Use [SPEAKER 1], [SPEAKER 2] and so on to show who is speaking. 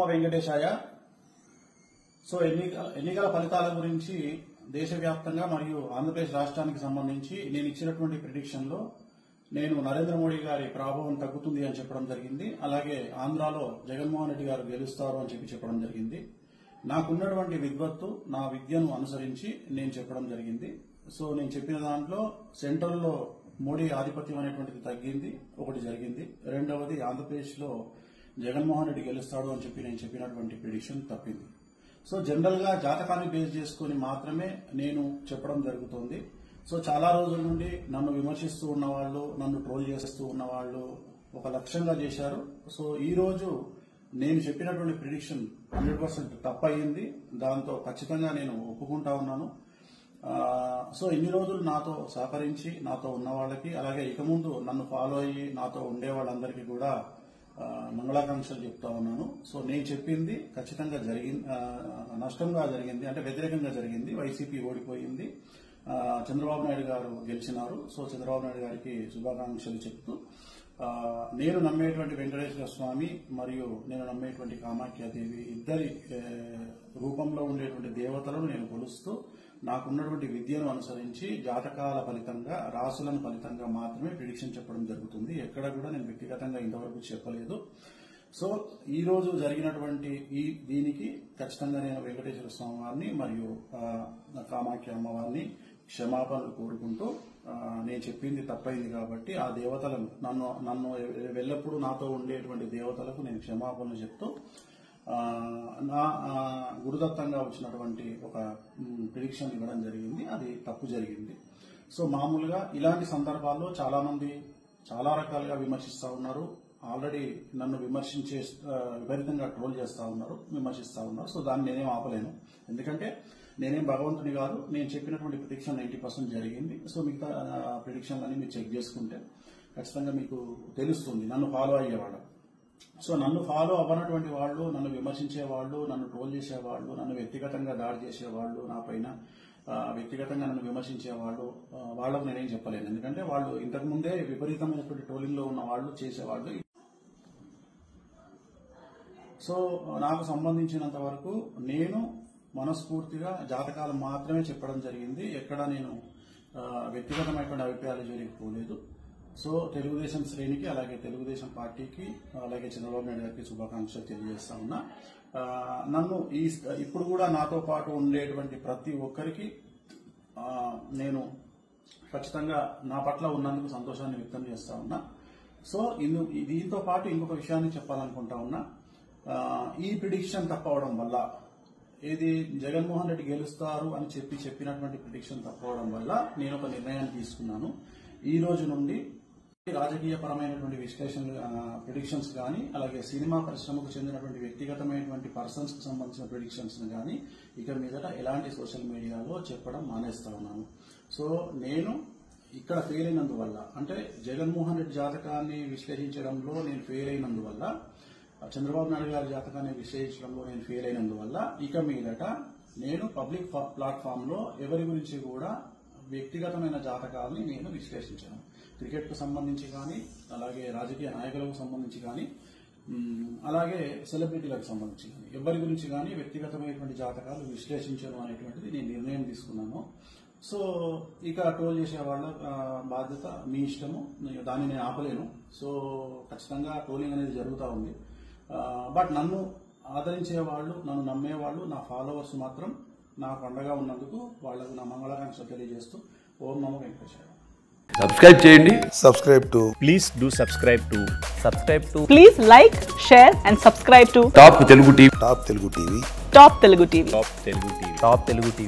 [SPEAKER 1] నమో వెంకటేశాయ. So ఎన్నికల ఫలితాల గురించి దేశవ్యాప్తంగా మరియు ఆంధ్రప్రదేశ్ రాష్ట్రానికి సంబంధించి నేను ఇచ్చినటువంటి ప్రిడిక్షన్ లో నేను నరేంద్ర మోడీ గారి ప్రభావం తగ్గుతుంది అని చెప్పడం జరిగింది. అలాగే ఆంధ్రాలో జగన్మోహన్ రెడ్డి గారు గెలుస్తారు అని చెప్పడం జరిగింది. నాకున్నటువంటి విద్వత్తు, నా విద్యను అనుసరించి నేను చెప్పడం జరిగింది. సో నేను చెప్పిన దాంట్లో సెంట్రల్లో మోడీ ఆధిపత్యం అనేటువంటిది తగ్గింది, ఒకటి జరిగింది. రెండవది ఆంధ్రప్రదేశ్ లో జగన్మోహన్ రెడ్డి గెలుస్తాడు అని నేను చెప్పినటువంటి ప్రిడిక్షన్ తప్పింది. సో జనరల్ గా జాతకాన్ని బేస్ చేసుకుని మాత్రమే నేను చెప్పడం జరుగుతోంది. సో చాలా రోజుల నుండి నన్ను విమర్శిస్తూ ఉన్నవాళ్లు, నన్ను ట్రోల్ చేస్తూ ఉన్నవాళ్లు ఒక లక్ష్యంగా చేశారు. సో ఈ రోజు నేను చెప్పినటువంటి ప్రిడిక్షన్ 100% తప్పయింది. దాంతో ఖచ్చితంగా నేను ఒప్పుకుంటా ఉన్నాను. సో ఇన్ని రోజులు నాతో సహకరించి నాతో ఉన్న వాళ్ళకి, అలాగే ఇక ముందు నన్ను ఫాలో అయ్యి నాతో ఉండే వాళ్ళందరికీ కూడా మంగళాకాంక్షలు చెప్తా ఉన్నాను. సో నేను చెప్పింది ఖచ్చితంగా జరిగింది, నష్టంగా జరిగింది, అంటే వ్యతిరేకంగా జరిగింది. వైసీపీ ఓడిపోయింది, చంద్రబాబు నాయుడు గారు గెలిచినారు. సో చంద్రబాబు నాయుడు గారికి శుభాకాంక్షలు చెప్తూ నేను నమ్మేటువంటి వెంకటేశ్వర స్వామి మరియు నేను నమ్మేటువంటి కామాఖ్యాదేవి ఇద్దరి రూపంలో ఉండేటువంటి దేవతలను నేను కొలుస్తూ నాకున్నటువంటి విద్యను అనుసరించి జాతకాల ఫలితంగా, రాసులను ఫలితంగా మాత్రమే ప్రిడిక్షన్ చెప్పడం జరుగుతుంది. ఎక్కడ కూడా నేను వ్యక్తిగతంగా ఇంతవరకు చెప్పలేదు. సో ఈ రోజు జరిగినటువంటి దీనికి ఖచ్చితంగా నేను వెంకటేశ్వర స్వామి వారిని మరియు కామాఖ్య అమ్మవారిని క్షమాపణలు కోరుకుంటూ, నేను చెప్పింది తప్పైంది కాబట్టి ఆ దేవతలను నన్ను ఎల్లప్పుడూ నాతో ఉండేటువంటి దేవతలకు నేను క్షమాపణలు చెప్తూ నా గురుదత్తంగా వచ్చినటువంటి ఒక ప్రిడిక్షన్ ఇవ్వడం జరిగింది. అది తప్పు జరిగింది. సో మామూలుగా ఇలాంటి సందర్భాల్లో చాలా మంది చాలా రకాలుగా విమర్శిస్తా ఉన్నారు. ఆల్రెడీ నన్ను విపరీతంగా ట్రోల్ చేస్తా ఉన్నారు, విమర్శిస్తా ఉన్నారు. సో దాన్ని నేనేం ఆపలేను, ఎందుకంటే నేనేం భగవంతుని కాదు. నేను చెప్పినటువంటి ప్రిడిక్షన్ 90% జరిగింది. సో మిగతా ప్రిడిక్షన్లన్నీ మీరు చెక్ చేసుకుంటే ఖచ్చితంగా మీకు తెలుస్తుంది నన్ను ఫాలో అయ్యేవాళ్ళు. సో నన్ను ఫాలో అవ్వనటువంటి వాళ్ళు, నన్ను విమర్శించే వాళ్ళు, నన్ను ట్రోల్ చేసేవాళ్ళు, నన్ను వ్యక్తిగతంగా దాడి చేసేవాళ్ళు, నా పైన వ్యక్తిగతంగా నన్ను విమర్శించేవాళ్ళు, వాళ్ళకు నేనేం చెప్పలేను. ఎందుకంటే వాళ్ళు ఇంతకు ముందే విపరీతమైనటువంటి ట్రోలింగ్ లో ఉన్న వాళ్ళు, చేసేవాళ్ళు. సో నాకు సంబంధించినంత వరకు నేను మనస్ఫూర్తిగా జాతకాలు మాత్రమే చెప్పడం జరిగింది. ఎక్కడ నేను వ్యక్తిగతమైనటువంటి అభిప్రాయాలు జోలికి పోలేదు. సో తెలుగుదేశం శ్రేణికి, అలాగే తెలుగుదేశం పార్టీకి, అలాగే చంద్రబాబు నాయుడు గారికి శుభాకాంక్షలు తెలియజేస్తా ఉన్నా. నన్ను ఇప్పుడు కూడా నాతో పాటు ఉండేటువంటి ప్రతి ఒక్కరికి నేను ఖచ్చితంగా నా పట్ల ఉన్నందుకు సంతోషాన్ని వ్యక్తం చేస్తా ఉన్నా. సో దీంతో పాటు ఇంకొక విషయాన్ని చెప్పాలనుకుంటా ఉన్నా. ఈ ప్రిడిక్షన్ తప్పవడం వల్ల, ఏది జగన్మోహన్ రెడ్డి గెలుస్తారు అని చెప్పినటువంటి ప్రిడిక్షన్ తప్పవడం వల్ల నేను ఒక నిర్ణయాన్ని తీసుకున్నాను. ఈ రోజు నుండి రాజకీయ పరమైనటువంటి విశ్లేషణలు, ప్రిడిక్షన్స్ కానీ, అలాగే సినిమా పరిశ్రమకు చెందినటువంటి వ్యక్తిగతమైనటువంటి పర్సన్స్ కు సంబంధించిన ప్రిడిక్షన్స్ కానీ ఇక మీదట ఎలాంటి సోషల్ మీడియాలో చెప్పడం మానేస్తా ఉన్నాను. సో నేను ఇక్కడ ఫెయిల్ అయినందువల్ల, అంటే జగన్మోహన్ రెడ్డి జాతకాన్ని విశ్లేషించడంలో నేను ఫెయిల్ అయినందువల్ల, చంద్రబాబు నాయుడు గారి జాతకాన్ని విశ్లేషించడంలో నేను ఫెయిల్ అయినందువల్ల ఇక మీదట నేను పబ్లిక్ ప్లాట్ఫామ్ లో ఎవరి గురించి కూడా వ్యక్తిగతమైన జాతకాలని నేను విశ్లేషించాను. క్రికెట్ కు సంబంధించి కానీ, అలాగే రాజకీయ నాయకులకు సంబంధించి కానీ, అలాగే సెలబ్రిటీలకు సంబంధించి కానీ, ఎవరి గురించి కానీ వ్యక్తిగతమైనటువంటి జాతకాలు విశ్లేషించడం అనేటువంటిది నేను నిర్ణయం తీసుకున్నాను. సో ఇక ట్రోల్ చేసే వాళ్ళ బాధ్యత మీ ఇష్టము, దాన్ని నేను ఆపలేను. సో ఖచ్చితంగా ట్రోలింగ్ అనేది జరుగుతూ ఉంది. బట్ నన్ను ఆదరించే వాళ్ళు, నన్ను నమ్మేవాళ్ళు, నా ఫాలోవర్స్ మాత్రం నాకు అండగా ఉన్నందుకు వాళ్లకు నా మంగళాకాంక్షలు తెలియజేస్తూ ఓం నమో వెంకటేశ్వర.
[SPEAKER 2] సబ్స్క్రైబ్ చేయండి.
[SPEAKER 3] Please do subscribe to.
[SPEAKER 4] Please like, share and subscribe to
[SPEAKER 2] top Telugu TV.
[SPEAKER 4] Top Telugu TV.
[SPEAKER 3] Top Telugu TV.